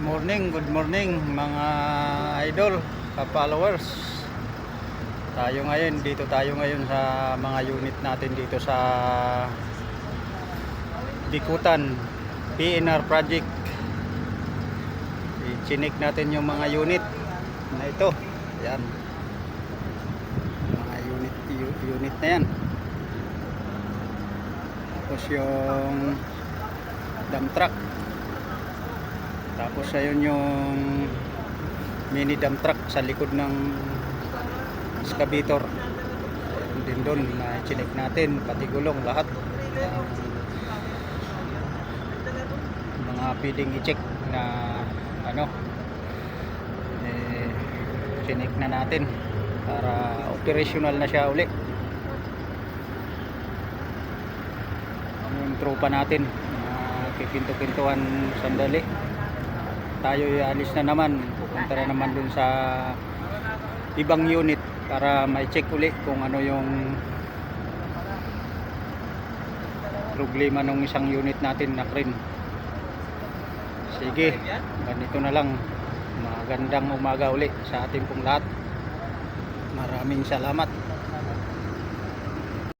Good morning mga idol, ka-followers. Dito tayo ngayon sa mga unit natin dito sa Bikutan PNR project. I-check natin yung mga unit na ito. Yan. Mga unit na yan. Tapos yung dump truck. Tapos ayun yung mini dump truck sa likod ng excavator. Ayun din doon na i-check natin, pati gulong, lahat. Mga pwedeng i-check na check na natin para operational na siya uli. Yung tropa natin kipinto-pintuan sandali. Tayo alis na naman, pupunta na naman dun sa ibang unit para ma-check uli kung ano yung problema ng isang unit natin na crane. Sige, ganito na lang. Magandang umaga uli sa ating pong lahat. Maraming salamat.